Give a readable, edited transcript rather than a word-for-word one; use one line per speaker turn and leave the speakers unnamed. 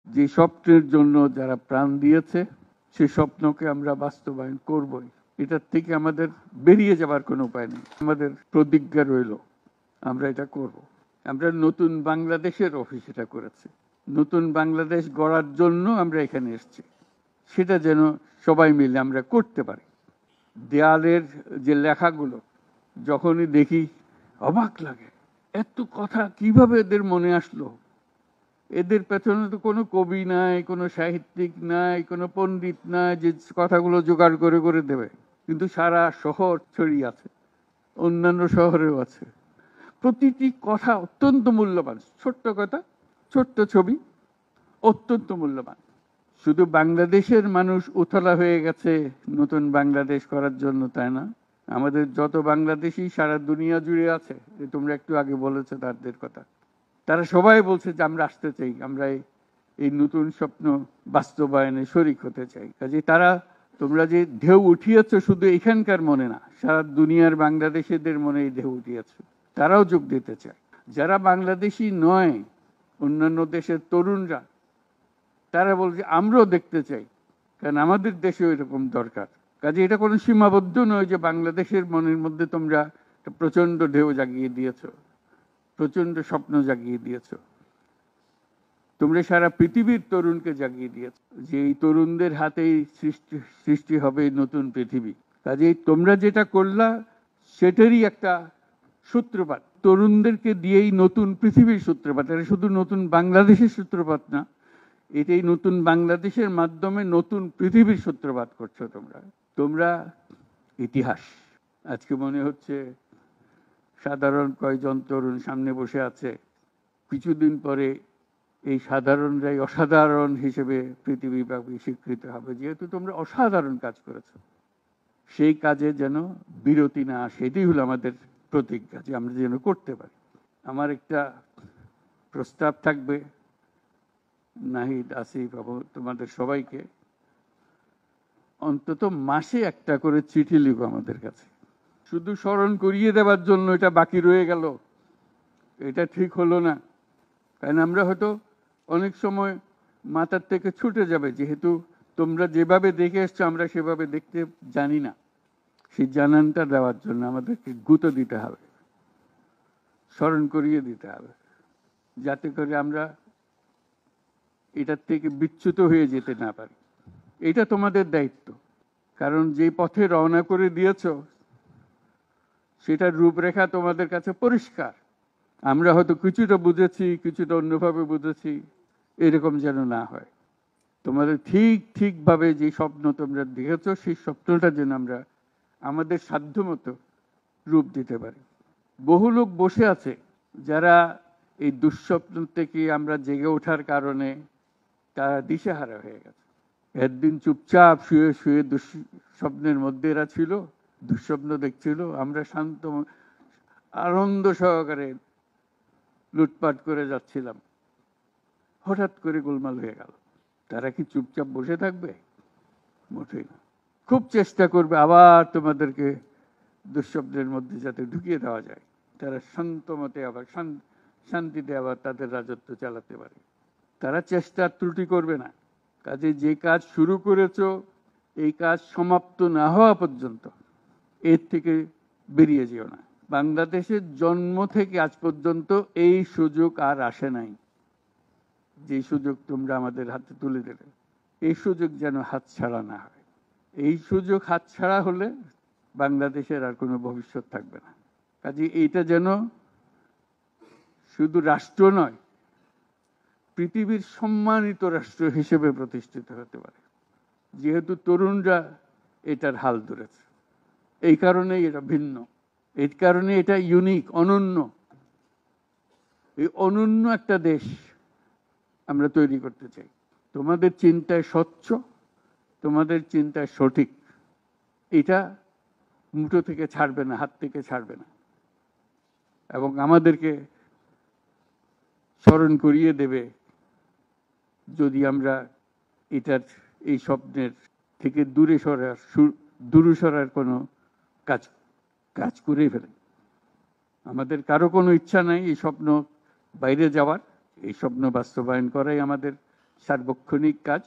যে স্বপ্নের জন্য যারা প্রাণ দিয়েছে সেই স্বপ্নকে আমরা বাস্তবায়ন করবই। এটার থেকে আমাদের বেরিয়ে যাবার কোনো উপায় নেই। আমাদের প্রতিজ্ঞা রইল আমরা এটা করব। আমরা নতুন বাংলাদেশের অফিস এটা করেছি। নতুন বাংলাদেশ গড়ার জন্য আমরা এখানে এসেছি, সেটা যেন সবাই মিলে আমরা করতে পারি। দেয়ালের যে লেখাগুলো যখনই দেখি অবাক লাগে, এত কথা কিভাবে এদের মনে আসলো। এদের পেছনে তো কোনো কবি নাই, কোনো সাহিত্যিক নাই, কোনো পণ্ডিত নাই যে কথাগুলো জোগাড় করে করে দেবে, কিন্তু সারা শহর ছড়িয়ে আছে, অন্যান্য শহরেও আছে। প্রতিটি কথা অত্যন্ত মূল্যবান, ছোট্ট কথা, ছোট্ট ছবি, অত্যন্ত মূল্যবান। শুধু বাংলাদেশের মানুষ উতলা হয়ে গেছে নতুন বাংলাদেশ করার জন্য, তাই না? আমাদের যত বাংলাদেশি সারা দুনিয়া জুড়ে আছে, তোমরা একটু আগে বলেছো তাদের কথা, তারা সবাই বলছে যে আমরা আসতে চাই, আমরা এই নতুন স্বপ্ন বাস্তবায়নে শরিক হতে চাই। কাজে তারা, তোমরা যে ঢেউ উঠিয়েছ শুধু এখানকার মনে না, সারা দুনিয়ার বাংলাদেশিদের মনে এই ঢেউ উঠিয়েছ, তারাও যোগ দিতে চায়। যারা বাংলাদেশি নয়, অন্যান্য দেশের তরুণরা, তারা বলছে আমরাও দেখতে চাই, কারণ আমাদের দেশেও এরকম দরকার। কাজে এটা কোনো সীমাবদ্ধ নয় যে বাংলাদেশের মনের মধ্যে তোমরা প্রচন্ড ঢেউ জাগিয়ে দিয়েছ, প্রচন্ড স্বপ্ন জাগিয়ে দিয়েছ। তোমরা সারা পৃথিবীর তরুণকে জাগিয়ে দিয়েছ যে এই তরুণদের হাতেই সৃষ্টি হবে নতুন পৃথিবী। কাজেই তোমরা যেটা করলা সেটারই একটা সূত্রপাত, তরুণদেরকে দিয়েই নতুন পৃথিবীর সূত্রপাত। এটা শুধু নতুন বাংলাদেশের সূত্রপাত না, এটাই নতুন বাংলাদেশের মাধ্যমে নতুন পৃথিবীর সূত্রপাত করছো তোমরা। তোমরা ইতিহাস। আজকে মনে হচ্ছে সাধারণ কয়েকজন তরুণ সামনে বসে আছে, কিছুদিন পরে এই সাধারণরাই অসাধারণ হিসেবে পৃথিবীব্যাপী স্বীকৃত হবে, যেহেতু তোমরা অসাধারণ কাজ করেছো। সেই কাজে যেন বিরতি না আসে, এটাই হলো আমাদের প্রতিজ্ঞা, যে আমরা যেন করতে পারি। আমার একটা প্রস্তাব থাকবে নাহিদ, আসিফ এবং তোমাদের সবাইকে, অন্তত মাসে একটা করে চিঠি লিখো আমাদের কাছে। শুধু স্মরণ করিয়ে দেওয়ার জন্য এটা বাকি রয়ে গেল, এটা ঠিক হলো না। কারণ আমরা হয়তো অনেক সময় মাথার থেকে ছুটে যাবে, যেহেতু তোমরা যেভাবে দেখে এসছো আমরা সেভাবে দেখতে জানি না। সেই জানানটা দেওয়ার জন্য আমাদেরকে গুঁতো দিতে হবে, স্মরণ করিয়ে দিতে হবে, যাতে করে আমরা এটার থেকে বিচ্যুত হয়ে যেতে না পারি। এটা তোমাদের দায়িত্ব, কারণ যে পথে রওনা করে দিয়েছ সেটার রূপরেখা তোমাদের কাছে পরিষ্কার। আমরা হয়তো কিছুটা বুঝেছি, কিছুটা অন্যভাবে বুঝেছি, এরকম যেন না হয়। তোমাদের ঠিকভাবে যে স্বপ্ন তোমরা দেখেছ সেই স্বপ্নটা যেন আমরা আমাদের সাধ্যমতো রূপ দিতে পারি। বহু লোক বসে আছে যারা এই দুঃস্বপ্ন থেকে আমরা জেগে ওঠার কারণে তারা দিশেহারা হয়ে গেছে। একদিন চুপচাপ শুয়ে শুয়ে দুঃস্বপ্নের মধ্যে এরা ছিল, দুঃস্বপ্ন দেখছিল, আমরা শান্ত আনন্দ সহকারে লুটপাট করে যাচ্ছিলাম, হঠাৎ করে গোলমাল হয়ে গেল। তারা কি চুপচাপ বসে থাকবে? মোটেই না। খুব চেষ্টা করবে আবার তোমাদেরকে দুঃস্বপ্নের মধ্যে যাতে ঢুকিয়ে দেওয়া যায়, তারা শান্ত মতে আবার শান্তিতে আবার তাদের রাজত্ব চালাতে পারে। তারা চেষ্টার ত্রুটি করবে না। কাজে যে কাজ শুরু করেছো এই কাজ সমাপ্ত না হওয়া পর্যন্ত এর থেকে বেরিয়ে যেও না। বাংলাদেশের জন্ম থেকে আজ পর্যন্ত এই সুযোগ আর আসে নাই, যে সুযোগ তোমরা আমাদের হাতে তুলে দেবে। এই সুযোগ যেন হাতছাড়া না হয়। এই সুযোগ হাতছাড়া হলে বাংলাদেশের আর কোনো ভবিষ্যৎ থাকবে না। কাজে এইটা যেন শুধু রাষ্ট্র নয়, পৃথিবীর সম্মানিত রাষ্ট্র হিসেবে প্রতিষ্ঠিত হতে পারে, যেহেতু তরুণরা এটার হাল ধরেছে। এই কারণেই এটা ভিন্ন, এই কারণে এটা ইউনিক, অনন্য। এই অনন্য একটা দেশ আমরা তৈরি করতে চাই। তোমাদের চিন্তায় স্বচ্ছ, তোমাদের চিন্তায় সঠিক, এটা মুঠো থেকে ছাড়বে না, হাত থেকে ছাড়বে না, এবং আমাদেরকে স্মরণ করিয়ে দেবে যদি আমরা এটার এই স্বপ্নের থেকে দূরে সরার কোনো কাজ করে ফেলে। আমাদের কারো কোনো ইচ্ছা নাই এই স্বপ্ন বাইরে যাওয়ার, এই স্বপ্ন বাস্তবায়ন করাই আমাদের সার্বক্ষণিক কাজ।